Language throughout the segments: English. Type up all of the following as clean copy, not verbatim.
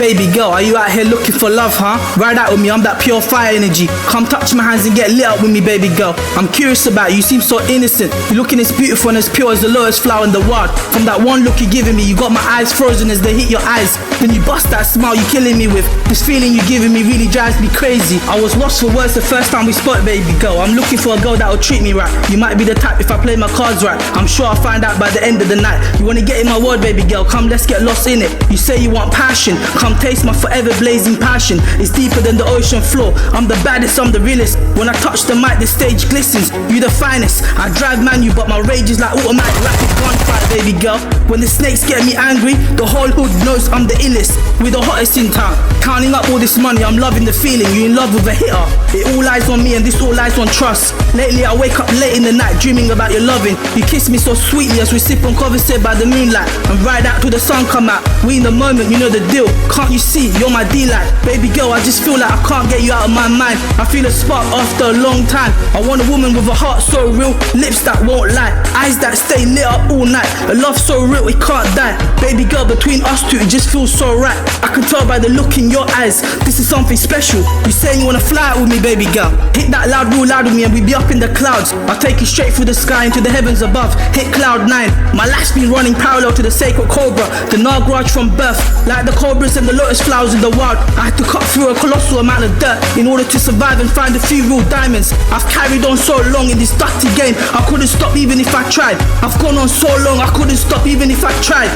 Baby girl, are you out here looking for love, huh? Ride out with me, I'm that pure fire energy. Come touch my hands and get lit up with me, baby girl. I'm curious about you, you seem so innocent. You're looking as beautiful and as pure as the lowest flower in the world. From that one look you're giving me, you got my eyes frozen as they hit your eyes. Then you bust that smile you're killing me with. This feeling you're giving me really drives me crazy. I was lost for words the first time we spoke, baby girl. I'm looking for a girl that'll treat me right. You might be the type if I play my cards right. I'm sure I'll find out by the end of the night. You wanna get in my world, baby girl? Come, let's get lost in it. You say you want passion, come taste my forever blazing passion. It's deeper than the ocean floor. I'm the baddest, I'm the realest. When I touch the mic, the stage glistens. You the finest. I drive manual, but my rage is like automatic, rapid gunfire, baby girl. When the snakes get me angry, the whole hood knows I'm the illest. We're the hottest in town. Counting up all this money, I'm loving the feeling. You in love with a hitter. It all lies on me and this all lies on trust. Lately I wake up late in the night dreaming about your loving. You kiss me so sweetly as we sip on Cobras by the moonlight and ride out till the sun come out. We in the moment, you know the deal. Can't you see, you're my D-light. Baby girl, I just feel like I can't get you out of my mind. I feel a spark after a long time. I want a woman with a heart so real, lips that won't lie, eyes that stay lit up all night. A love so real it can't die. Baby girl, between us two it just feels so right. I can tell by the look in your eyes, this is something special. You saying you wanna fly out with me, baby girl? Hit that loud, real loud with me and we be up in the clouds. I'll take you straight through the sky into the heavens above. Hit cloud 9. My life's been running parallel to the sacred cobra, the Nagraj from birth. Like the cobras and the lotus flowers in the wild, I had to cut through a colossal amount of dirt in order to survive and find a few real diamonds. I've carried on so long in this dirty game, I couldn't stop even if I tried. I've gone on so long, I couldn't stop even if I tried.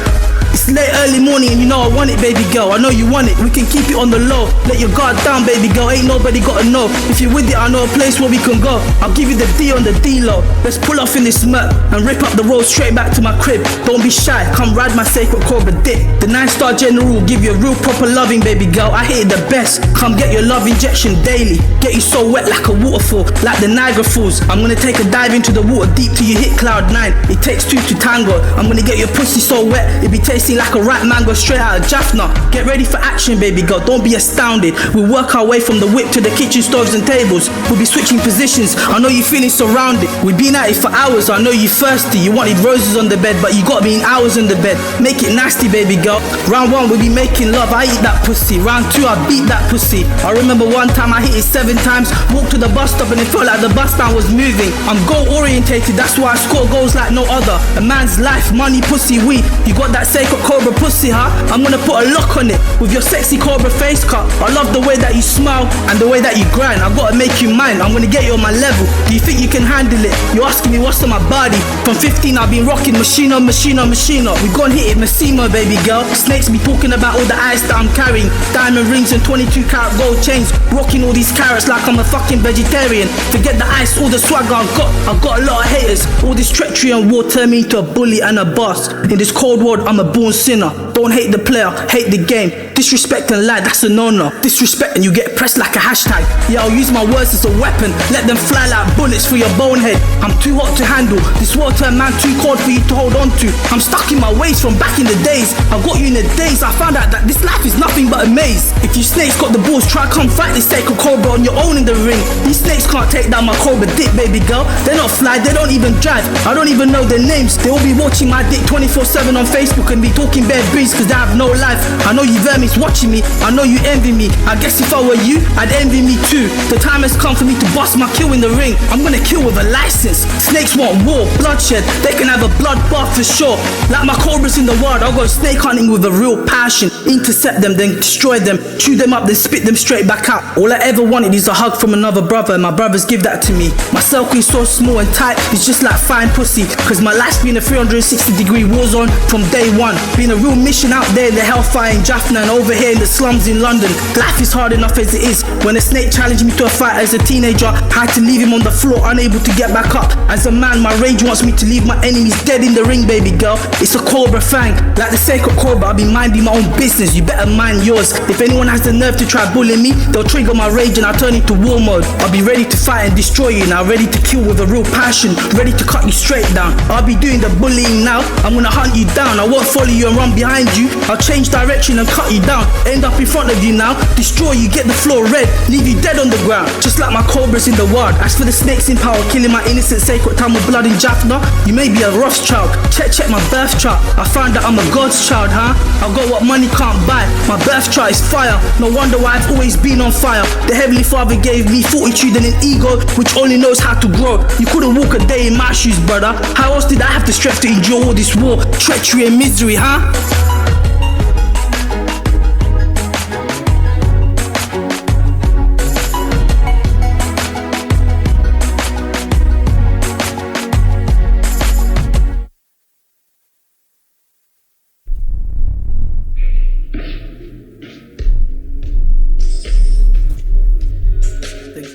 It's late early morning and you know I want it, baby girl. I know you want it, we can keep it on the low. Let your guard down, baby girl, ain't nobody gotta know. If you're with it, I know a place where we can go. I'll give you the D on the D-low. Let's pull off in this Merc and rip up the road straight back to my crib. Don't be shy, come ride my sacred Cobra dick. The 9-star general will give you a real proper loving, baby girl. I hate it the best. Come get your love injection daily. Get you so wet like a waterfall, like the Niagara Falls. I'm gonna take a dive into the water deep till you hit cloud 9. It takes 2 to tango. I'm gonna get your pussy so wet, it be tasting like a ripe mango straight out of Jaffna. Get ready for action, baby girl, don't be astounded. We'll work our way from the whip to the kitchen stoves and tables. We'll be switching positions, I know you're feeling surrounded. We've been at it for hours, I know you're thirsty. You wanted roses on the bed, but you got me in hours in the bed. Make it nasty, baby girl. Round 1, we'll be making love, I eat that pussy. Round 2, I beat that pussy. I remember one time I hit it 7 times. Walked to the bus stop and it felt like the bus stand was moving. I'm goal orientated, that's why I score goals like no other. A man's life, money, pussy, we. You got that sacred Cobra pussy, huh? I'm gonna put a lock on it with your sexy Cobra face cut. I love the way that you smile and the way that you grind. I gotta make you mine, I'm gonna get you on my level. Do you think you can handle it? You're asking me what's on my body. From 15 I've been rocking machina. We gon' hit it Massimo, baby girl. Snakes be talking about all the ice that I'm carrying. Diamond rings and 22 karat gold chains. Rocking all these carrots like I'm a fucking vegetarian. Forget the ice, all the swagger I've got a lot of haters. All this treachery and war turned me into a bully and a boss. In this cold world I'm a born sinner. Don't hate the player, hate the game. Disrespect and lie, that's a no-no. Disrespect and you get pressed like a hashtag. Yeah, I'll use my words as a weapon. Let them fly like bullets through your bonehead. I'm too hot to handle. This water, man, too cold for you to hold on to. I'm stuck in my ways from back in the days. I got you in the days. I found out that this life is nothing but a maze. If you snakes got the balls, try come fight this sacred Cobra on your own in the ring. These snakes can't take down my Cobra dick, baby girl. They're not fly, they don't even drive. I don't even know their names. They will be watching my dick 24/7 on Facebook and be talking bare breeze cause they have no life. I know you vermis watching me, I know you envy me. I guess if I were you, I'd envy me too. The time has come for me to bust my kill in the ring. I'm gonna kill with a license. Snakes want war, bloodshed, they can have a bloodbath for sure. Like my Cobras in the wild, I'll go snake hunting with a real passion. Intercept them, then destroy them, chew them up, then spit them straight back out. All I ever wanted is a hug from another brother, and my brothers give that to me. My circle is so small and tight, it's just like fine pussy. Cause my life's been a 360-degree war zone from day one. Been a real mission out there in the hellfire in Jaffna and over here in the slums in London. Life is hard enough as it is. When a snake challenged me to a fight as a teenager, I had to leave him on the floor, unable to get back up. As a man, my rage wants me to leave my enemies dead in the ring, baby girl. It's a Cobra fang, like the sacred Cobra. I'll be minding my own business, you better mind yours. If anyone has the nerve to try bullying me, they'll trigger my rage and I'll turn into war mode. I'll be ready to fight and destroy you now, ready to kill with a real passion, ready to cut you straight down. I'll be doing the bullying now, I'm gonna hunt you down. I won't follow follow you and run behind you. I'll change direction and cut you down. End up in front of you now, destroy you, get the floor red, leave you dead on the ground, just like my cobras in the wild. As for the snakes in power, killing my innocent sacred time with blood in Jaffna, you may be a Rothschild. Check my birth chart, I found that I'm a God's child, huh? I got what money can't buy, my birth chart is fire. No wonder why I've always been on fire. The Heavenly Father gave me fortitude and an ego which only knows how to grow. You couldn't walk a day in my shoes, brother. How else did I have the strength to endure all this war, treachery and misery, huh?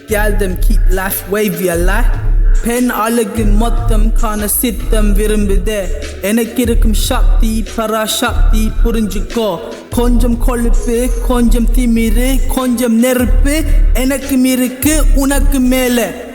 Gal them keep life wavy a lie. Pen alagin mottam kana sittam virumbide. Enekirkum shakti para shakti purinjiko. Konjam kolipe, konjam timire, konjam nerpe. Enekimirike unakimele.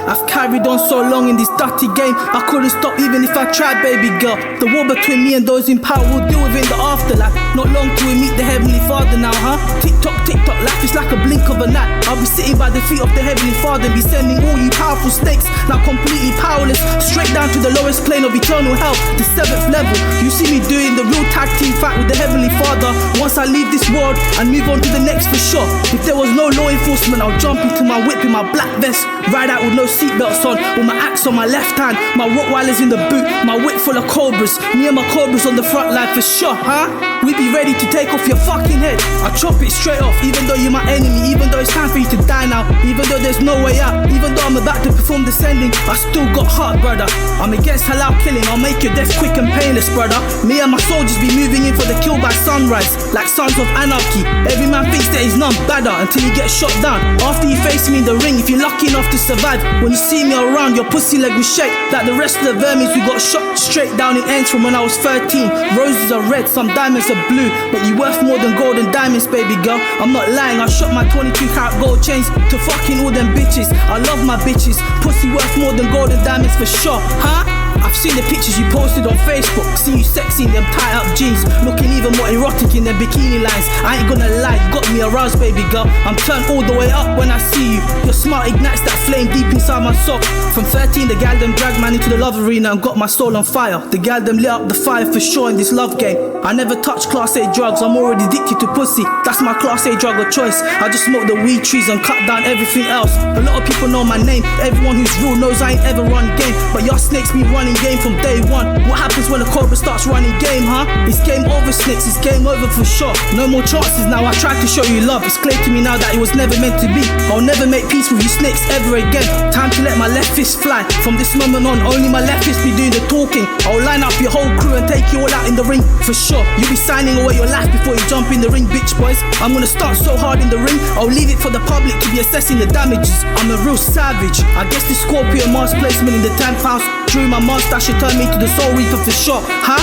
I've carried on so long in this dirty game, I couldn't stop even if I tried, baby girl. The war between me and those in power will deal with in the afterlife. Not long till we meet the Heavenly Father now, huh? Tick tock, life is like a blink of an eye. I'll be sitting by the feet of the Heavenly Father and be sending all you powerful snakes, now completely powerless, straight down to the lowest plane of eternal hell, the 7th level. You see me doing the real tag team fight with the Heavenly Father once I leave this world and move on to the next for sure. If there was no law enforcement, I'll jump into my whip in my black vest, ride out with no seatbelts on, with my axe on my left hand, my Rottweilers in the boot, my whip full of Cobras, me and my Cobras on the front line for sure, huh? We be ready to take off your fucking head. I chop it straight off, even though you're my enemy, even though it's time for you to die now, even though there's no way out, even though I'm about to perform descending, I still got heart, brother. I'm against halal killing, I'll make your death quick and painless, brother. Me and my soldiers be moving in for the kill by sunrise, like sons of anarchy. Every man thinks that he's none better until he gets shot down. After you face me in the ring, if you're lucky enough to survive, when you see me around, your pussy leg will shake like the rest of the vermins who got shot straight down in ends from when I was 13. Roses are red, some diamonds are blue, but you worth more than gold and diamonds, baby girl. I'm not lying, I shot my 22 karat gold chains to fucking all them bitches. I love my bitches, pussy worth more than gold and diamonds for sure, huh? I've seen the pictures you posted on Facebook, see you sexy in them tied up jeans, looking even more erotic in them bikini lines. I ain't gonna lie, you got me aroused, baby girl. I'm turned all the way up when I see you. Your smile ignites that flame deep inside my soul. From 13, the gal them dragged man into the love arena and got my soul on fire. The gal them lit up the fire for sure in this love game. I never touch class A drugs, I'm already addicted to pussy. That's my class A drug of choice. I just smoke the weed trees and cut down everything else. A lot of people know my name, everyone who's real knows I ain't ever run game, but your snakes be running game from day one. What happens when a Cobra starts running game, huh? It's game over, snakes, it's game over for sure. No more chances now, I tried to show you love. It's clear to me now that it was never meant to be. I'll never make peace with you snakes ever again. Time to let my left fist fly. From this moment on, only my left fist be doing the talking. I'll line up your whole crew and take you all out in the ring for sure. You'll be signing away your life before you jump in the ring, bitch boys. I'm gonna start so hard in the ring, I'll leave it for the public to be assessing the damages. I'm a real savage. I guess the Scorpion mask placement in the 10th house drew my mustache, it turned me to the Soul Reaper for sure, huh?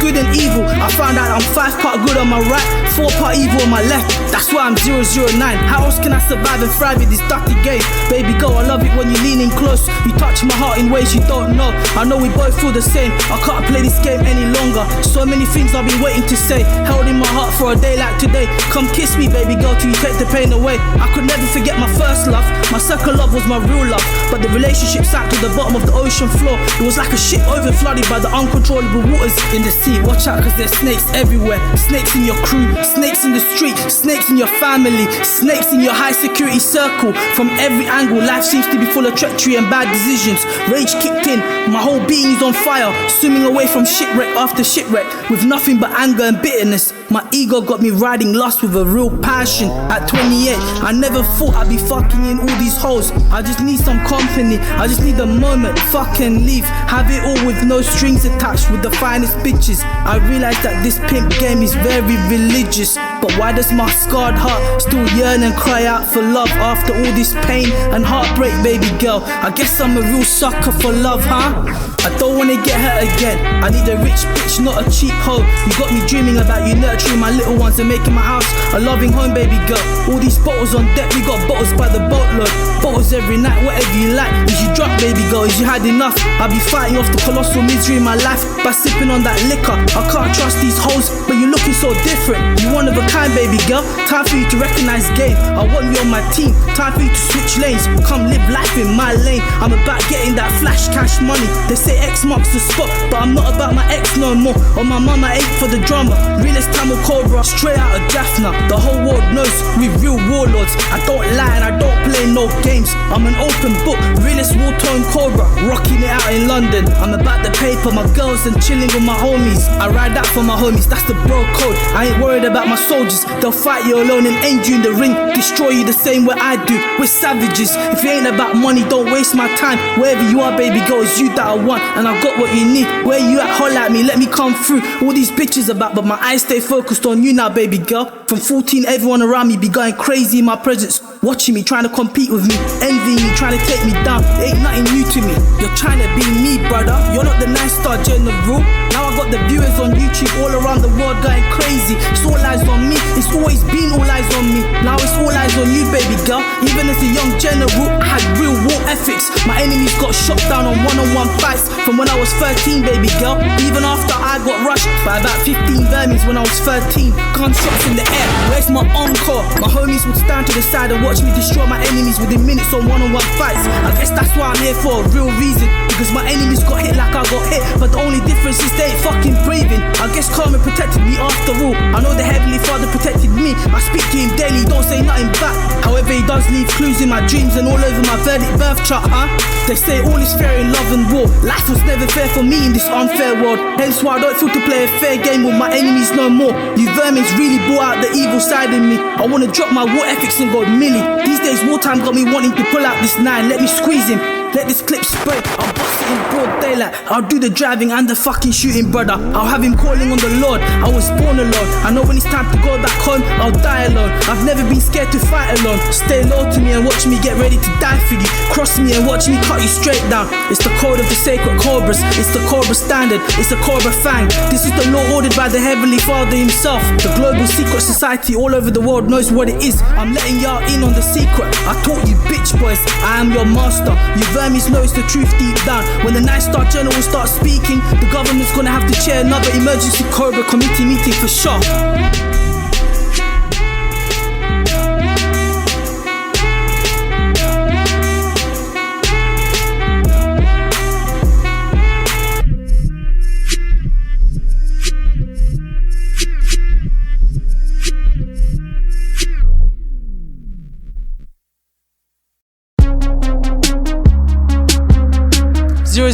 Good and evil. I found out I'm 5 part good on my right, 4 part evil on my left. That's why I'm 009. How else can I survive and thrive in this dirty game? Baby girl, I love it when you're leaning close. You touch my heart in ways you don't know. I know we both feel the same. I can't play this game any longer. So many things I've been waiting to say, held in my heart for a day like today. Come kiss me, baby girl, till you take the pain away. I could never forget my first love. My second love was my real love, but the relationship sank to the bottom of the ocean floor. It was like a ship overflooded by the uncontrollable waters in the sea. Watch out, cause there's snakes everywhere. Snakes in your crew, snakes in the street, snakes in your family, snakes in your high security circle. From every angle, life seems to be full of treachery and bad decisions. Rage kicked in, my whole being is on fire, swimming away from shipwreck after shipwreck, with nothing but anger and bitterness. My ego got me riding lust with a real passion. At 28, I never thought I'd be fucking in all these holes. I just need some company, I just need a moment, fucking leave. Have it all with no strings attached, with the finest bitches. I realize that this pimp game is very religious. But why does my scarred heart still yearn and cry out for love after all this pain and heartbreak, baby girl? I guess I'm a real sucker for love, huh? I don't wanna get hurt again. I need a rich bitch, not a cheap hoe. You got me dreaming about you nurturing my little ones and making my house a loving home, baby girl. All these bottles on deck, we got bottles by the boatload. Bottles every night, whatever you like. Is you drunk, baby girl? Is you had enough? I'll be fighting off the colossal misery in my life by sipping on that liquor. I can't trust these hoes, but you're looking so different. You one of a kind, baby girl. Time for you to recognize game. I want you on my team. Time for you to switch lanes. Come live life in my lane. I'm about getting that flash cash money. They say X marks the spot, but I'm not about my ex no more. On my mama ain't for the drama. Realest time with Cobra, straight out of Jaffna. The whole world knows we real warlords. I don't lie and I don't play no games. I'm an open book, realest war-torn Cobra, rocking it out in London. I'm about the paper, my girls and chilling with my homies. I ride out for my homies, that's the bro code. I ain't worried about my soldiers. They'll fight you alone and end you in the ring, destroy you the same way I do. We're savages. If it ain't about money, don't waste my time. Wherever you are, baby girl, it's you that I want, and I got what you need. Where you at? Holla at me, let me come through. All these bitches about, but my eyes stay focused on you now, baby girl. From 14, everyone around me be going crazy in my presence, watching me, trying to compete with me, envying me, trying to take me down. It ain't nothing new to me. You're trying to be me, brother. You're not the nice star general. Now I got the viewers on YouTube all around the world going crazy. It's all eyes on me. It's always been all eyes on me. Now it's all eyes on you, baby girl. Even as a young general, I had real war ethics. My enemies got shot down on one-on-one fights from when I was 13, baby girl. Even after I got rushed by about 15 vermins when I was 13. Gunshots in the air. Where's my encore? My homies would stand to the side and watch me destroy my enemies within minutes on one-on-one fights. I guess that's why I'm here for a real reason, because my enemies got hit like I got hit, but the only difference is they ain't fucking breathing. I guess karma protected me after all. I know the Heavenly Father protected me. I speak to him daily, don't say nothing back. However, he does leave clues in my dreams and all over my verdict birth chart, huh? They say all is fair in love and war. Life was never fair for me in this unfair world. Hence why I don't feel to play a fair game with my enemies no more. You vermins really brought out the evil side in me. I wanna drop my war ethics and go milli. These days wartime got me wanting to pull out this 9. Let me squeeze him, let this clip spray. I'll bust it in broad daylight. I'll do the driving and the fucking shooting, brother. I'll have him calling on the Lord. I was born alone. I know when it's time to go back home, I'll die alone. I've never been scared to fight alone. Stay low to me and watch me get ready to die for you. Cross me and watch me cut you straight down. It's the code of the sacred Cobras. It's the Cobra standard. It's the Cobra fang. This is the law ordered by the Heavenly Father himself. The global secret society all over the world knows what it is. I'm letting y'all in on the secret. I taught you bitch boys, I am your master. You vermis know it's the truth deep down. When the Night Star General starts speaking, the government's gonna have to chair another emergency Cobra committee meeting for sure.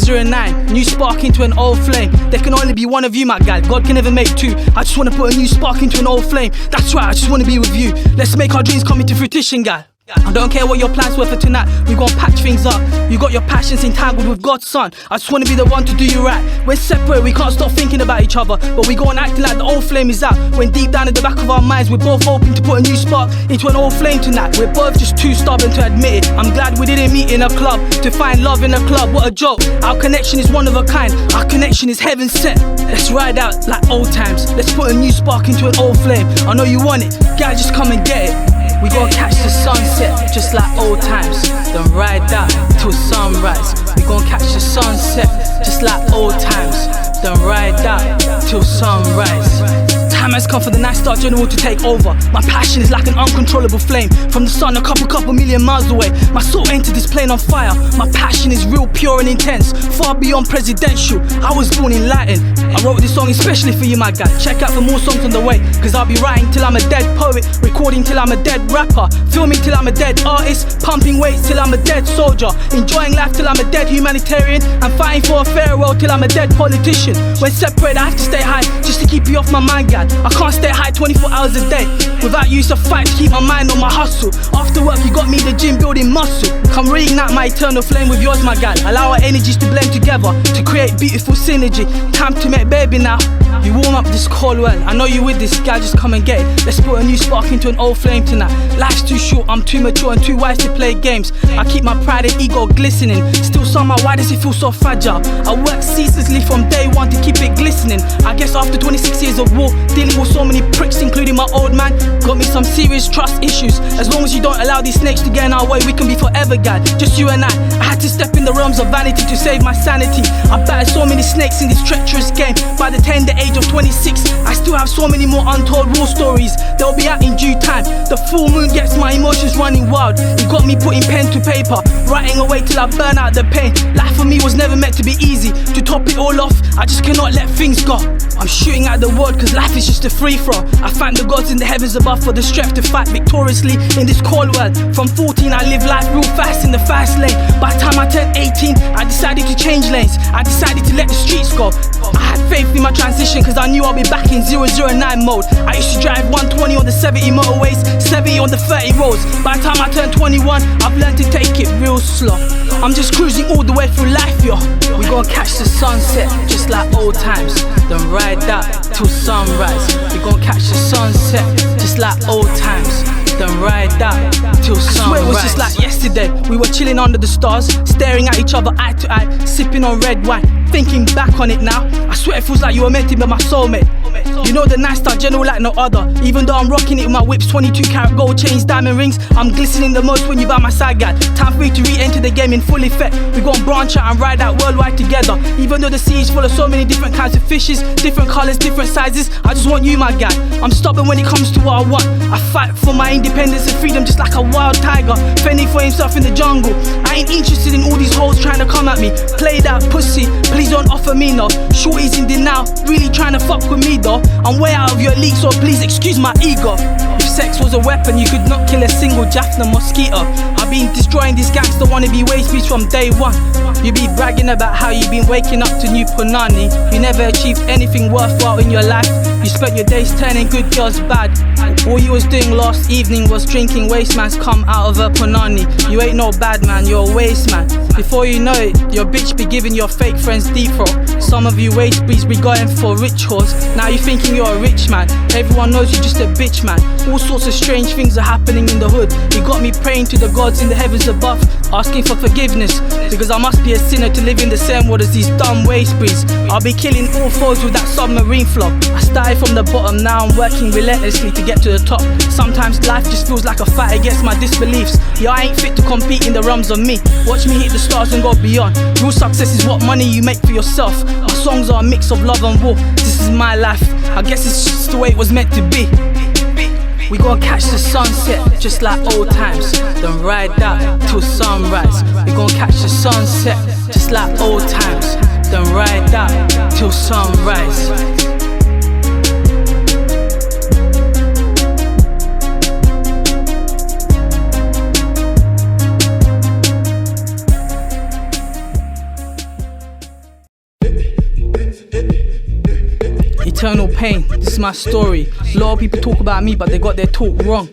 009, new spark into an old flame. There can only be one of you, my guy. God can never make two. I just wanna put a new spark into an old flame. That's right, I just wanna be with you. Let's make our dreams come into fruition, guy. I don't care what your plans were for tonight. We gon' patch things up. You got your passions entangled with God's son. I just wanna be the one to do you right. We're separate, we can't stop thinking about each other, but we go on acting like the old flame is out, when deep down in the back of our minds we're both hoping to put a new spark into an old flame tonight. We're both just too stubborn to admit it. I'm glad we didn't meet in a club to find love in a club. What a joke. Our connection is one of a kind. Our connection is heaven sent. Let's ride out like old times. Let's put a new spark into an old flame. I know you want it, guys, just come and get it. We gon' catch the sunset, just like old times. Then ride out till sunrise. We gon' catch the sunset, just like old times. Then ride out till sunrise. Time has come for the Night Star General to take over. My passion is like an uncontrollable flame from the sun a couple million miles away. My soul entered this plane on fire. My passion is real, pure and intense, far beyond presidential. I was born enlightened. I wrote this song especially for you, my guy. Check out for more songs on the way, cause I'll be writing till I'm a dead poet, recording till I'm a dead rapper, filming till I'm a dead artist, pumping weights till I'm a dead soldier, enjoying life till I'm a dead humanitarian, and fighting for a fair world till I'm a dead politician. When separated I have to stay high just to keep you off my mind, guy. I can't stay high 24 hours a day. Without use of fight to keep my mind on my hustle. After work you got me in the gym building muscle. Come reignite my eternal flame with yours, my guy. Allow our energies to blend together to create beautiful synergy. Time to make baby now. You warm up this cold well. I know you with this guy, just come and get it. Let's put a new spark into an old flame tonight. Life's too short, I'm too mature and too wise to play games. I keep my pride and ego glistening. Still somehow, why does it feel so fragile? I work ceaselessly from day one to keep it glistening. I guess after 26 years of war, dealing with so many pricks including my old man, got me some serious trust issues. As long as you don't allow these snakes to get in our way, we can be forever, guy. Just you and I had to step in the realms of vanity to save my sanity. I battled so many snakes in this treacherous game. By the tender age of 26, I still have so many more untold war stories. They'll be out in due time. The full moon gets my emotions running wild. It got me putting pen to paper, writing away till I burn out the pain. Life for me was never meant to be easy. To top it all off, I just cannot let things go. I'm shooting at the world cause life is just a free throw. I thank the gods in the heavens above for the strength to fight victoriously in this cold world. From 14 I lived life real fast in the fast lane. By the time I turned 18 I decided to change lanes. I decided to let the streets go. I had faith in my transition cause I knew I'll be back in 009 mode. I used to drive 120 on the 70 motorways, 70 on the 30 roads. By the time I turned 21 I've learned to take it real slow. I'm just cruising all the way through life, yo. We gon' catch the sunset just like old times, then ride out till sunrise. We gon' catch the sunset just like old times, then ride out till sunrise. I swear it was just like yesterday. We were chilling under the stars, staring at each other eye to eye, sipping on red wine. Thinking back on it now, I swear it feels like you were meant to be my soulmate. You know the nice star general like no other. Even though I'm rocking it with my whips, 22 karat gold chains, diamond rings, I'm glistening the most when you by my side, guy. Time for me to re-enter the game in full effect. We gon' branch out and ride out worldwide together. Even though the sea is full of so many different kinds of fishes, different colours, different sizes, I just want you, my guy. I'm stubborn when it comes to what I want. I fight for my independence and freedom just like a wild tiger, fending for himself in the jungle. I ain't interested in all these hoes trying to come at me. Play that pussy, please don't offer me no. Shorty's in denial, really trying to fuck with me though. I'm way out of your league, so please excuse my ego. If sex was a weapon, you could not kill a single Jaffna mosquito. I've been destroying these gangster wannabe waste beats from day one. You be bragging about how you been waking up to new punani. You never achieved anything worthwhile in your life. You spent your days turning good girls bad. All you was doing last evening was drinking waste man's come out of a punani. You ain't no bad man, you're a waste man. Before you know it, your bitch be giving your fake friends deep throat. Some of you waste beats be going for rich whores. Now you thinking you're a rich man. Everyone knows you're just a bitch man. All sorts of strange things are happening in the hood. It got me praying to the gods in the heavens above, asking for forgiveness, because I must be a sinner to live in the same world as these dumb waste breeds. I'll be killing all foes with that submarine flow. I started from the bottom, now I'm working relentlessly to get to the top. Sometimes life just feels like a fight against my disbeliefs. Yeah, I ain't fit to compete in the realms of me. Watch me hit the stars and go beyond. Real success is what money you make for yourself. My songs are a mix of love and war. This is my life, I guess it's just the way it was meant to be. We gon' catch the sunset just like old times, then ride out till sunrise. We gon' catch the sunset just like old times, then ride out till sunrise. Eternal pain, this is my story. A lot of people talk about me, but they got their talk wrong.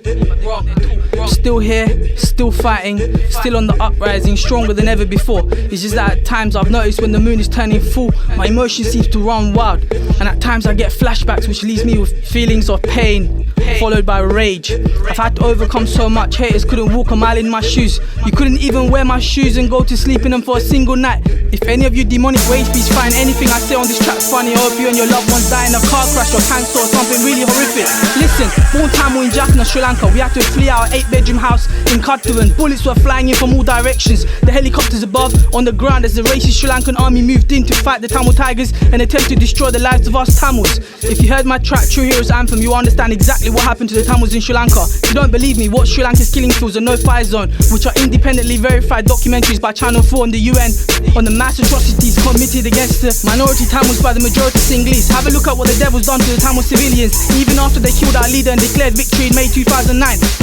Still here, still fighting, still on the uprising, stronger than ever before. It's just that at times I've noticed when the moon is turning full, my emotion seems to run wild. And at times I get flashbacks which leaves me with feelings of pain, followed by rage. I've had to overcome so much, haters couldn't walk a mile in my shoes. You couldn't even wear my shoes and go to sleep in them for a single night. If any of you demonic waste beats find anything I say on this track funny, I hope you and your loved ones die in a car crash or cancer or something really horrific. Listen, born Tamil in Jaffna, Sri Lanka, we had to flee our 8-bedroom house in Kattuvan. Bullets were flying in from all directions. The helicopters above, on the ground as the racist Sri Lankan army moved in to fight the Tamil tigers and attempt to destroy the lives of us Tamils. If you heard my track True Heroes Anthem, you understand exactly what happened to the Tamils in Sri Lanka. If you don't believe me, watch Sri Lanka's killing fields and No Fire Zone, which are independently verified documentaries by Channel 4 and the UN on the mass atrocities committed against the minority Tamils by the majority Sinhalese. Have a look at what the devil's done to the Tamil civilians, even after they killed our leader and declared victory in May 2009.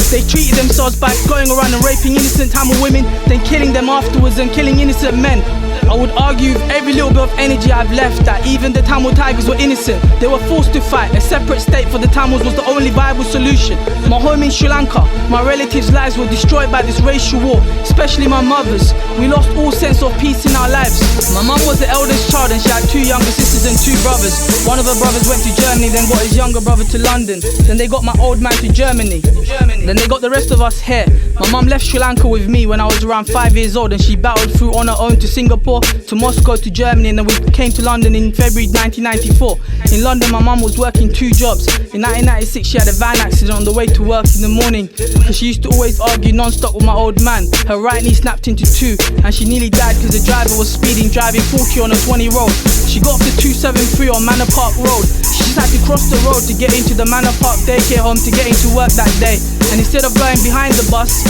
They treated themselves by going around and raping innocent Tamil women, then killing them afterwards and killing innocent men. I would argue with every little bit of energy I've left that even the Tamil Tigers were innocent. They were forced to fight. A separate state for the Tamils was the only viable solution. My home in Sri Lanka, my relatives' lives were destroyed by this racial war, especially my mother's. We lost all sense of peace in our lives. My mum was the eldest child and she had 2 younger sisters and 2 brothers. One of her brothers went to Germany, then got his younger brother to London. Then they got my old man to Germany. Then they got the rest of us here. My mum left Sri Lanka with me when I was around 5 years old, and she battled through on her own to Singapore, to Moscow, to Germany, and then we came to London in February 1994. In London, my mum was working 2 jobs. In 1996, she had a van accident on the way to work in the morning, because she used to always argue non-stop with my old man. Her right knee snapped into 2, and she nearly died because the driver was speeding, driving 40 on a 20 road. She got off the 273 on Manor Park Road. She just had to cross the road to get into the Manor Park daycare home to get into work that day. And instead of going behind the bus,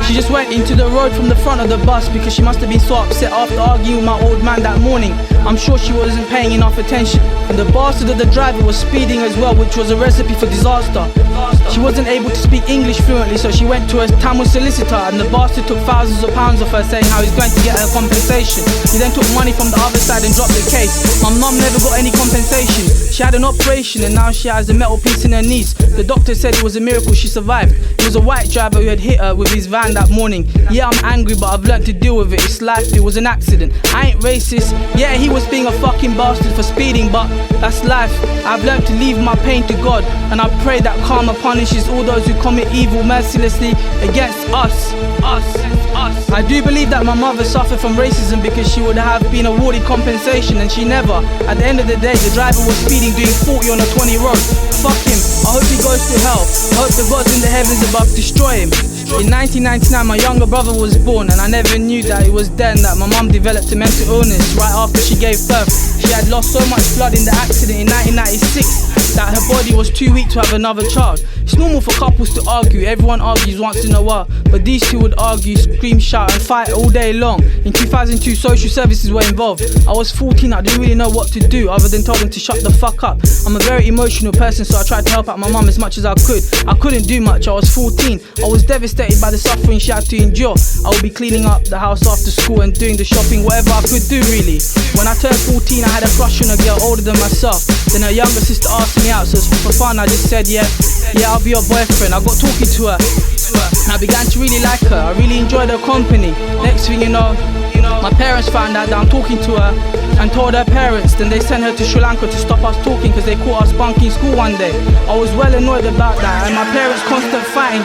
she just went into the road from the front of the bus, because she must have been so upset after arguing with my old man that morning. I'm sure she wasn't paying enough attention. And the bastard of the driver was speeding as well, which was a recipe for disaster. She wasn't able to speak English fluently, so she went to a Tamil solicitor, and the bastard took thousands of pounds off her, saying how he's going to get her compensation. He then took money from the other side and dropped the case. My mum never got any compensation. She had an operation and now she has a metal piece in her knees. The doctor said it was a miracle she survived. It was a white driver who had hit her with his van that morning. Yeah, I'm angry, but I've learned to deal with it. It's life, it was an accident. I ain't racist. Yeah, he was being a fucking bastard for speeding, but that's life. I've learned to leave my pain to God, and I pray that karma punishes all those who commit evil mercilessly against us. I do believe that my mother suffered from racism, because she would have been awarded compensation, and she never. At the end of the day, the driver was speeding, doing 40 on a 20 road. Fuck him. I hope he goes to hell. I hope the gods in the heavens above destroy him. In 1999, my younger brother was born, and I never knew that it was then that my mum developed a mental illness right after she gave birth. She had lost so much blood in the accident in 1996 that her body was too weak to have another child. It's normal for couples to argue, everyone argues once in a while, but these two would argue, scream, shout and fight all day long. In 2002, social services were involved. I was 14, I didn't really know what to do other than tell them to shut the fuck up. I'm a very emotional person, so I tried to help out my mum as much as I could. I couldn't do much, I was 14. I was devastated by the suffering she had to endure. I would be cleaning up the house after school and doing the shopping, whatever I could do really. When I turned 14, I had a crush on a girl older than myself. Then her younger sister asked me out, so for fun I just said yeah, I'll be your boyfriend. I got talking to her and I began to really like her. I really enjoyed her company. Next thing you know, my parents found out that I'm talking to her and told her parents. Then they sent her to Sri Lanka to stop us talking, because they caught us bunking school one day. I was well annoyed about that, and my parents' constant fighting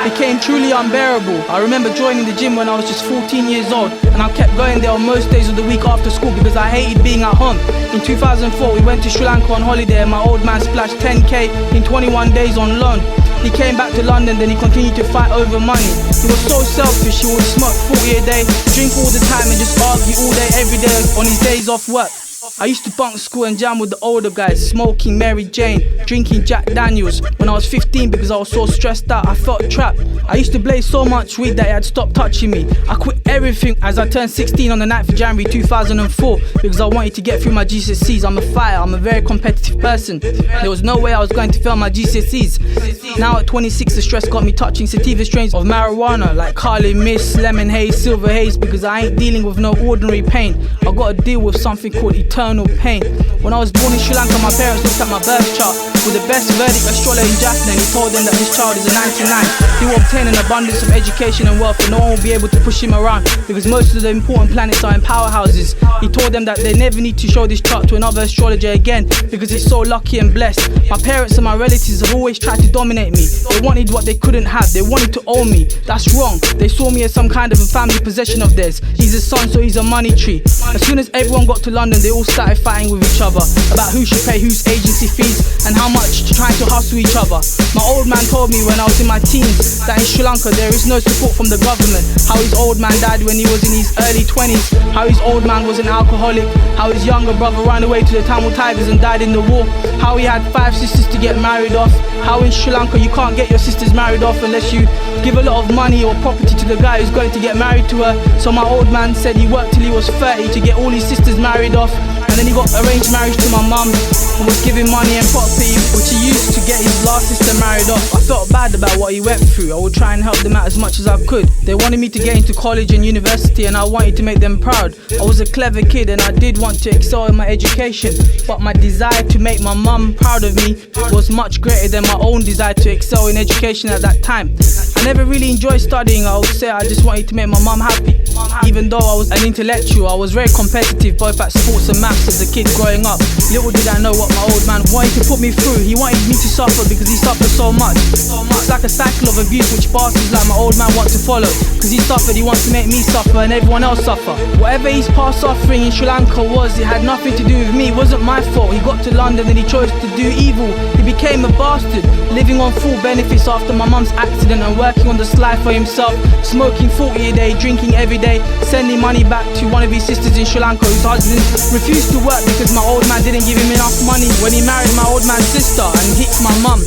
became truly unbearable. I remember joining the gym when I was just 14 years old, and I kept going there on most days of the week after school because I hated being at home. In 2004, we went to Sri Lanka on holiday, and my old man splashed 10k in 21 days on loan. He came back to London, then he continued to fight over money. He was so selfish, he would smoke 40 a day, drink all the time and just argue all day, every day on his days off work. I used to bunk school and jam with the older guys, smoking Mary Jane, drinking Jack Daniels. When I was 15, because I was so stressed out, I felt trapped. I used to blaze so much weed that it had stopped touching me. I quit everything as I turned 16 on the 9th of January 2004, because I wanted to get through my GCSEs. I'm a fighter, I'm a very competitive person. There was no way I was going to fail my GCSEs. Now at 26, the stress got me touching sativa strains of marijuana like Carlin Mist, Lemon Haze, Silver Haze, because I ain't dealing with no ordinary pain. I got to deal with something called eternal pain. When I was born in Sri Lanka, my parents looked at my birth chart with the best verdict astrologer in Jaffna, and he told them that his child is a 99. He will obtain an abundance of education and wealth, and no one will be able to push him around because most of the important planets are in powerhouses. He told them that they never need to show this chart to another astrologer again because it's so lucky and blessed. My parents and my relatives have always tried to dominate me. They wanted what they couldn't have, they wanted to own me. That's wrong. They saw me as some kind of a family possession of theirs. He's a son, so he's a money tree. As soon as everyone got to London, they all started fighting with each other about who should pay whose agency fees and how much, trying to hustle each other. My old man told me when I was in my teens that in Sri Lanka there is no support from the government. How his old man died when he was in his early 20s. How his old man was an alcoholic. How his younger brother ran away to the Tamil Tigers and died in the war. How he had 5 sisters to get married off. How in Sri Lanka you can't get your sisters married off unless you give a lot of money or property to the guy who's going to get married to her. So my old man said he worked till he was 30 to get all his sisters married off. And then he got arranged marriage to my mum and was giving money and property, which he used to get his last sister married off. I felt bad about what he went through. I would try and help them out as much as I could. They wanted me to get into college and university, and I wanted to make them proud. I was a clever kid and I did want to excel in my education, but my desire to make my mum proud of me was much greater than my own desire to excel in education at that time. I never really enjoyed studying. I would say I just wanted to make my mum happy. Even though I was an intellectual, I was very competitive both at sports and maths as a kid growing up. Little did I know what my old man wanted to put me through. He wanted me to suffer because he suffered so much. It's like a cycle of abuse which bastards like my old man want to follow. Because he suffered, he wants to make me suffer and everyone else suffer. Whatever his past suffering in Sri Lanka was, it had nothing to do with me. It wasn't my fault. He got to London and he chose to do evil. He became a bastard, living on full benefits after my mum's accident and working on the sly for himself, smoking 40 a day, drinking every day, sending money back to one of his sisters in Sri Lanka whose husband refused to work because my old man didn't give him enough money when he married my old man's sister and hit my mum.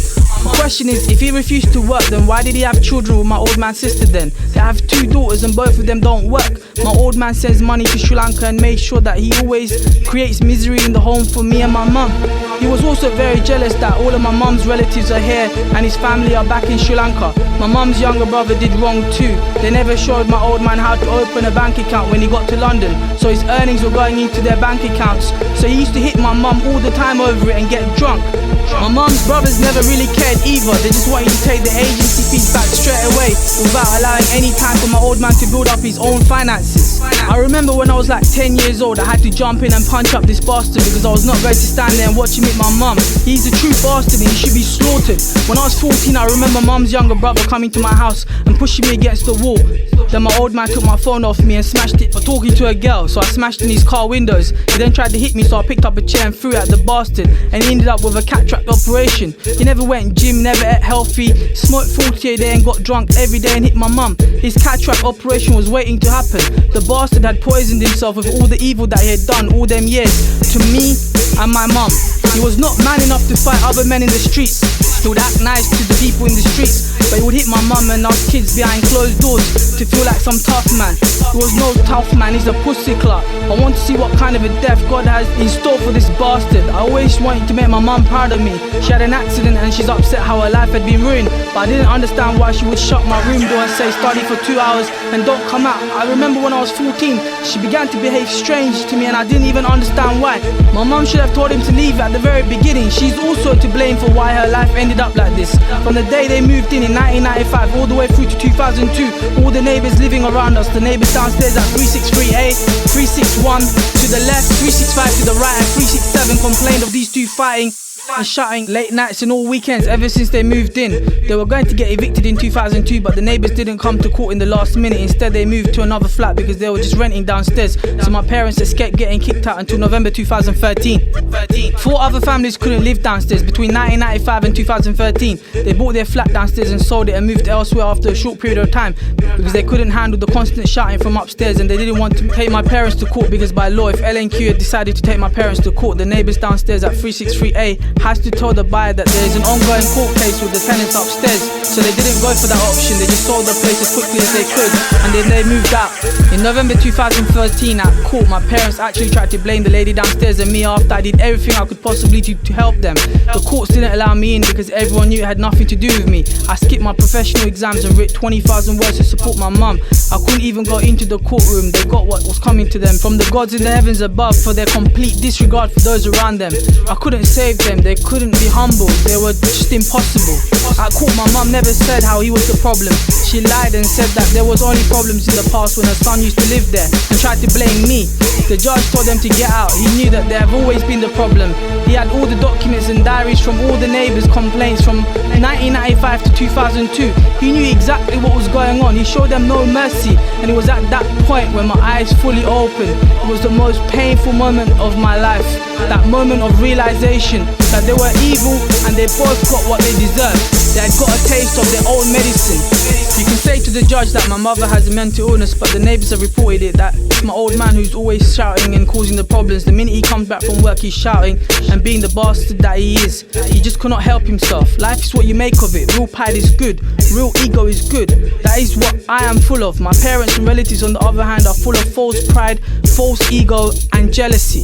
The question is, if he refused to work, then why did he have children with my old man's sister then? They have 2 daughters and both of them don't work. My old man sends money to Sri Lanka and makes sure that he always creates misery in the home for me and my mum. He was also very jealous that all of my mum's relatives are here and his family are back in Sri Lanka. My mum's younger brother did wrong too. They never showed my old man how to open a bank account when he got to London, so his earnings were going into their bank accounts. So he used to hit my mum all the time over it and get drunk. My mum's brothers never really cared either. They just wanted to take the agency fees back straight away without allowing any time for my old man to build up his own finances. I remember when I was like 10 years old, I had to jump in and punch up this bastard because I was not going to stand there and watch him hit my mum. He's a true bastard and he should be slaughtered. When I was 14, I remember mum's younger brother coming to my house and pushing me against the wall. Then my old man took my phone off me and smashed it for talking to a girl, so I smashed in his car windows. He then tried to hit me, so I picked up a chair and threw it at the bastard, and he ended up with a cataract operation. He never went gym, never ate healthy, smoked 40 a day and got drunk every day and hit my mum. His cataract operation was waiting to happen. The bastard had poisoned himself with all the evil that he had done all them years to me and my mum. He was not man enough to fight other men in the streets. He would act nice to the people in the streets, but he would hit my mum and us kids behind closed doors to feel like some tough man. He was no tough man, he's a pussy clut. I want to see what kind of a death God has in store for this bastard. I always wanted to make my mum proud of me. She had an accident and she's upset how her life had been ruined, but I didn't understand why she would shut my room door and say study for 2 hours and don't come out. I remember when I was 14, she began to behave strange to me and I didn't even understand why. My mum should have told him to leave at the very beginning. She's also to blame for why her life ended up like this. From the day they moved in 1995 all the way through to 2002, all the neighbours living around us, the neighbours downstairs at 363A, 361 to the left, 365 to the right and 367 complained of these two fighting and shouting late nights and all weekends ever since they moved in. They were going to get evicted in 2002, but the neighbours didn't come to court in the last minute. Instead they moved to another flat because they were just renting downstairs, so my parents escaped getting kicked out until November 2013. 4 other families couldn't live downstairs between 1995 and 2013. They bought their flat downstairs and sold it and moved elsewhere after a short period of time because they couldn't handle the constant shouting from upstairs, and they didn't want to take my parents to court because by law, if L&Q had decided to take my parents to court, the neighbours downstairs at 363A has to tell the buyer that there is an ongoing court case with the tenants upstairs, so they didn't go for that option. They just sold the place as quickly as they could and then they moved out. In November 2013 at court, my parents actually tried to blame the lady downstairs and me after I did everything I could possibly do to help them. The courts didn't allow me in because everyone knew it had nothing to do with me. I skipped my professional exams and wrote 20,000 words to support my mum. I couldn't even go into the courtroom. They got what was coming to them from the gods in the heavens above for their complete disregard for those around them. I couldn't save them, they couldn't be humble, they were just impossible. At court my mum never said how he was the problem. She lied and said that there was only problems in the past when her son used to live there and tried to blame me. The judge told them to get out. He knew that they have always been the problem. He had all the documents and diaries from all the neighbours' complaints from 1995 to 2002. He knew exactly what was going on. He showed them no mercy, and it was at that point when my eyes fully opened. It was the most painful moment of my life. That moment of realization that they were evil and they both got what they deserved. They had got a taste of their own medicine. You can say to the judge that my mother has a mental illness, but the neighbours have reported it that it's my old man who's always shouting and causing the problems. The minute he comes back from work, he's shouting and being the bastard that he is. He just cannot help himself. Life is what you make of it. Real pride is good. Real ego is good. That is what I am full of. My parents and relatives, on the other hand, are full of false pride, false ego and jealousy.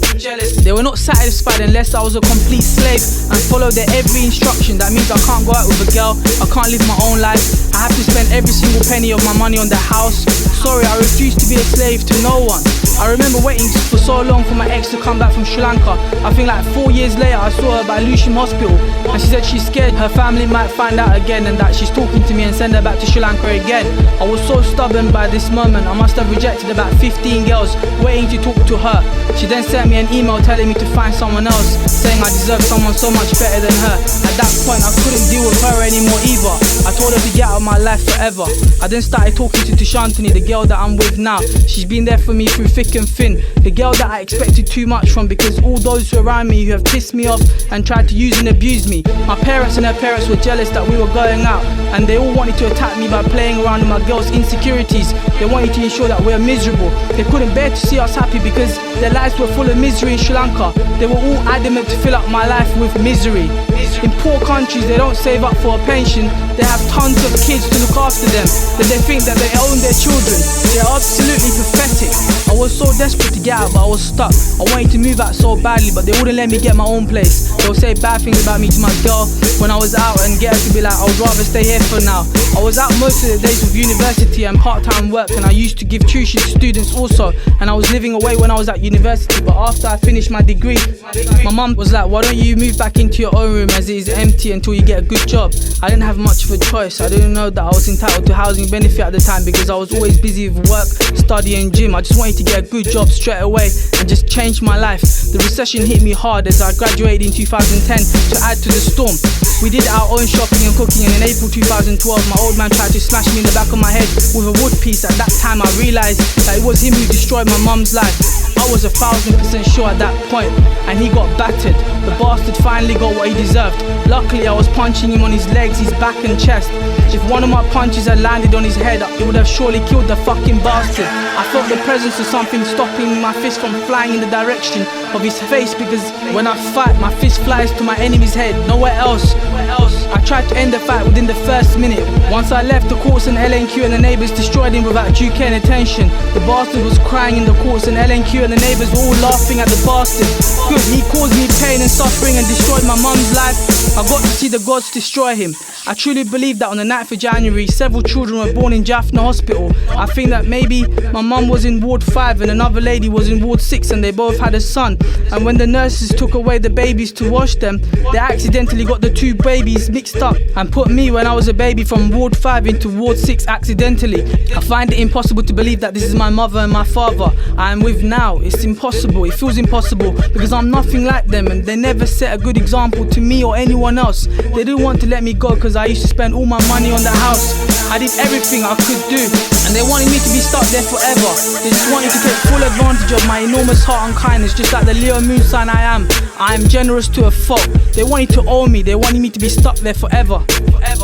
They were not satisfied unless I was a complete slave and followed their every instruction. That means I can't go out with a girl, I can't live my own life, I have to spend every single penny of my money on the house. Sorry, I refuse to be a slave to no one. I remember waiting for so long for my ex to come back from Sri Lanka. I think like 4 years later I saw her by Lucian Hospital, and she said she's scared her family might find out again and that she's talking to me and send her back to Sri Lanka again. I was so stubborn by this moment, I must have rejected about 15 girls waiting to talk to her. She then sent me an email telling me to find someone else, saying I deserve someone so much better than her. At that point I couldn't deal with her anymore either. I told her to get out of my life forever. I then started talking to Shantani, the girl that I'm with now. She's been there for me through thick and thin. The girl that I expected too much from, because all those around me who have pissed me off and tried to use and abuse me. My parents and her parents were jealous that we were going out, and they all wanted to attack me by playing around with my girl's insecurities. They wanted to ensure that we're miserable. They couldn't bear to see us happy because their lives were full of misery in Sri Lanka. They were all adamant to fill up my life with misery. In poor countries, they don't save up for a pension. They have tons of kids to look after them, that they think that they own their children. They're absolutely pathetic. I was so desperate to get out, but I was stuck. I wanted to move out so badly, but they wouldn't let me get my own place. They'll say bad things about me to my girl when I was out and get her to be like, I would rather stay here for now. I was out most of the days with university and part-time work, and I used to give tuition to students also, and I was living away when I was at university. But after I finished my degree, my mum was like, why don't you move back into your own room as it is empty until you get a good job? I didn't have much of a choice. I didn't know that I was entitled to housing benefit at the time because I was always busy with work, study and gym. I just wanted to get a good job straight away and just change my life. The recession hit me hard as I graduated in 2010. To add to the storm, we did our own shopping and cooking, and in April 2012 my old man tried to smash me in the back of my head with a wood piece. At that time I realised that it was him who destroyed my mum's life. I was 1000% sure at that point, and he got battered. The bastard finally got what he deserved. Luckily I was punching him on his legs, his back and chest. If one of my punches had landed on his head, it would have surely killed the fucking bastard. I felt the presence of something stopping my fist from flying in the direction of his face, because when I fight, my fist flies to my enemy's head, nowhere else. I tried to end the fight within the first minute. Once I left the courts, and LNQ and the neighbours destroyed him without due care and attention. The bastard was crying in the courts, and LNQ and the neighbours were all laughing at the bastard. Good, he caused me pain and suffering and destroyed my mum's life. I got to see the gods destroy him. I truly believe that on the 9th of January, several children were born in Jaffna Hospital. I think that maybe my mum was in Ward 5 and another lady was in Ward 6, and they both had a son. And when the nurses took away the babies to wash them, they accidentally got the two babies mixed up and put me, when I was a baby, from Ward 5 into Ward 6 accidentally. I find it impossible to believe that this is my mother and my father I am with now. It's impossible, it feels impossible, because I'm nothing like them, and they never set a good example to me or anyone else. They didn't want to let me go because I used to spend all my money on the house. I did everything I could do, and they wanted me to be stuck there forever. They just wanted to take full advantage of my enormous heart and kindness, just like the Leo moon sign I am. I am generous to a fault. They wanted to own me, they wanted me to be stuck there forever.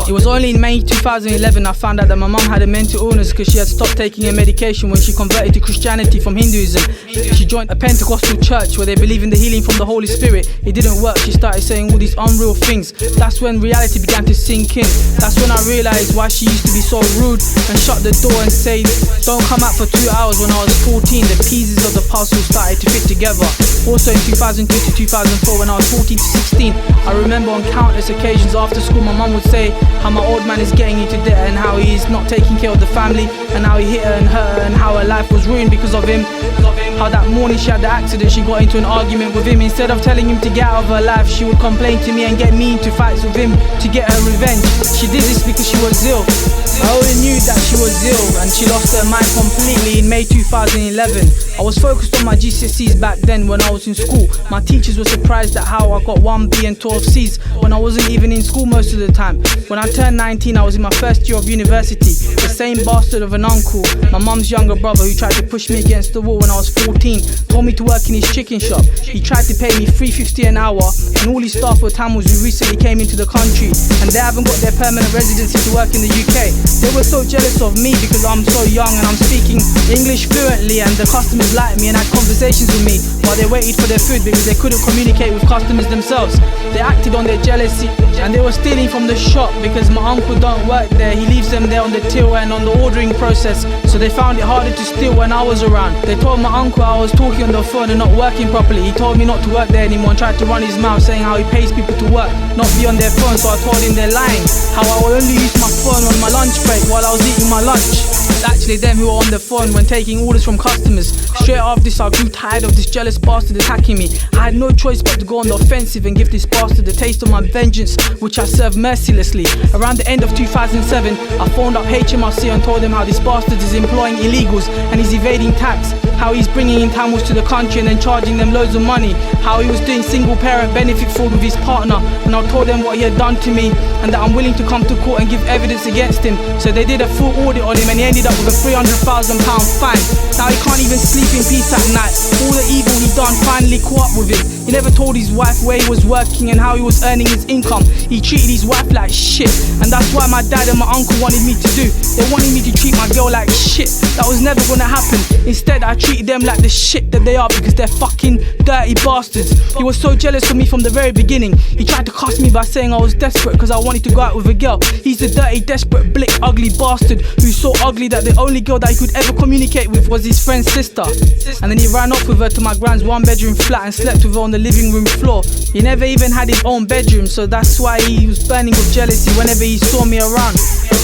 It was only in May 2011 I found out that my mum had a mental illness because she had stopped taking her medication when she converted to Christianity from Hinduism. She joined a Pentecostal church where they believe in the healing from the Holy Spirit. It didn't work, she started saying all these unreal things. That's when reality began to sink in. That's when I realised why she used to be so rude and shut the door and say, don't come out for 2 hours. When I was 14, the pieces of the puzzle started to fit together. Also in 2002 to 2004, when I was 14 to 16, I remember on countless occasions after school my mum would say how my old man is getting into debt and how he is not taking care of the family, and how he hit her and hurt her, and how her life was ruined because of him. How that morning she had the accident, she got into an argument with him. Instead of telling him to get out of her life, she would complain to me and get me into fights with him to get her revenge. She did this because she was ill. I only knew that she was ill, and she lost her mind completely in May 2011. I was focused on my GCSEs back then when I was in school. My teachers were surprised at how I got 1B and 12 Cs when I wasn't even in school most of the time. When I turned 19, I was in my first year of university. The same bastard of an uncle, my mum's younger brother, who tried to push me against the wall when I was 14, told me to work in his chicken shop. He tried to pay me $3.50 an hour, and all his staff were Tamils who recently came into the country, and they haven't got their permanent residency to work in the UK. They were so jealous of me because I'm so young and I'm speaking English fluently, and the customers liked me and had conversations with me while they waited for their food because they couldn't communicate with customers themselves. They acted on their jealousy, and they were stealing from the shop because my uncle don't work there. He leaves them there on the till and on the ordering process, so they found it harder to steal when I was around. They told my uncle I was talking on the phone and not working properly. He told me not to work there anymore and tried to run his mouth saying how he pays people to work, not be on their phone. So I told him they're lying, how I will only use my phone on my lunch break while I was eating my lunch. It's actually them who are on the phone when taking orders from customers. Straight after this, I grew tired of this jealous bastard attacking me. I had no choice but to go on the offensive and give this bastard a taste of my vengeance, which I served mercilessly. Around the end of 2007, I phoned up HMRC and told them how this bastard is employing illegals and he's evading tax, how he's bringing in Tamils to the country and then charging them loads of money, how he was doing single parent benefit fraud with his partner, and I told them what he had done to me and that I'm willing to come to court and give evidence against him. So they did a full audit on him and he ended up with a £300,000 fine. Now he can't even sleep in peace at night. All the evil he done finally caught up with him. He never told his wife where he was working and how he was earning his income. He treated his wife like shit, and that's why my dad and my uncle wanted me to do. They wanted me to treat my girl like shit. That was never gonna happen. Instead, I treated them like the shit that they are because they're fucking dirty bastards. He was so jealous of me from the very beginning. He tried to cuss me by saying I was desperate because I wanted to go out with a girl. He's the dirty, desperate, blick, ugly bastard who's so ugly that the only girl that he could ever communicate with was his friend's sister. And then he ran off with her to my grand's one-bedroom flat and slept with her on the living room floor. He never even had his own bedroom, so that's why he was burning with jealousy whenever he saw me around.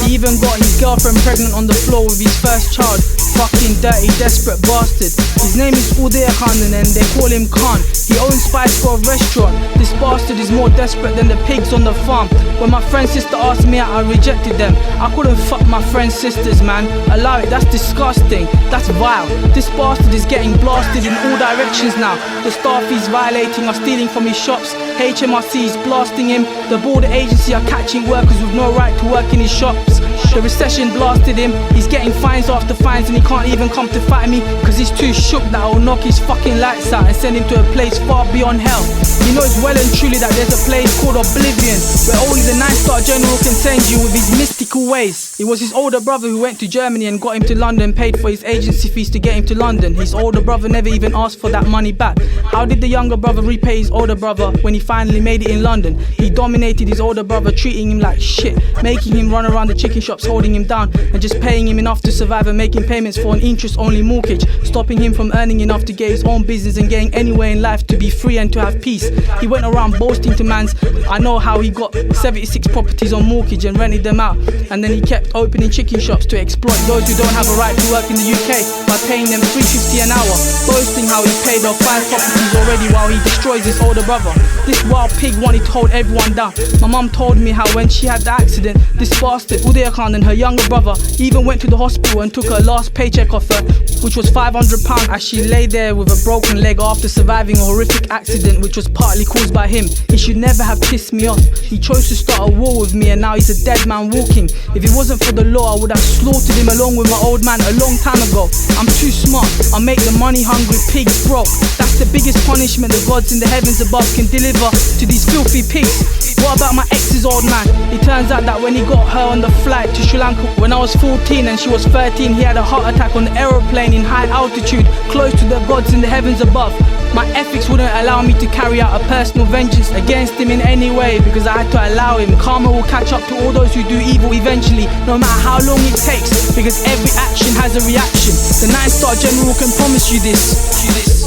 He even got his girlfriend pregnant on the floor with his first child. Fucking dirty, desperate bastard. His name is Uday Khan and they call him Khan. He owns Spice Grove restaurant. This bastard is more desperate than the pigs on the farm. When my friend's sister asked me out, I rejected them. I couldn't fuck my friend's sisters, man. Allow it, that's disgusting. That's vile. This bastard is getting blasted in all directions now. The staff he's violating are stealing from his shops. HMRC is blasting him. The border agency are catching workers with no right to work in his shops. The recession blasted him. He's getting fines after fines and he can't even come to fight me because he's too shook that I'll knock his fucking lights out and send him to a place far beyond hell. He knows well and truly that there's a place called Oblivion where only the 9-star general can send you with his mystical ways. It was his older brother who went to Germany and got him to London, paid for his agency fees to get him to London. His older brother never even asked for that money back. How did the younger brother repay his older brother when he finally made it in London? He dominated his older brother, treating him like shit, making him run around the chicken shops, holding him down and just paying him enough to survive and making payments for an interest-only mortgage, stopping him from earning enough to get his own business and getting anywhere in life to be free and to have peace. He went around boasting to mans. I know how he got 76 properties on mortgage and rented them out, and then he kept opening chicken shops to exploit those who don't have a right to work in the UK by paying them $3.50 an hour, boasting how he paid off 5 properties already while he destroys his older brother. This wild pig wanted to hold everyone down. My mum told me how when she had the accident, this bastard Uday Khan and her younger brother even went to the hospital and took her last paycheck off her, which was £500, as she lay there with a broken leg after surviving a horrific accident which was partly caused by him. He should never have pissed me off. He chose to start a war with me and now he's a dead man walking. If it wasn't for the law, I would have slaughtered him along with my old man a long time ago. I'm too smart, I make the money hungry pigs broke. That's the biggest punishment the gods in the heavens above can deliver to these filthy pigs. What about my ex's old man? It turns out that when he got her on the flight to Sri Lanka when I was 14 and she was 13, he had a heart attack on the aeroplane in high altitude, close to the gods in the heavens above. My ethics wouldn't allow me to carry out a personal vengeance against him in any way because I had to allow him. Karma will catch up to all those who do evil eventually, no matter how long it takes, because every action has a reaction. The 9-star general can promise you this.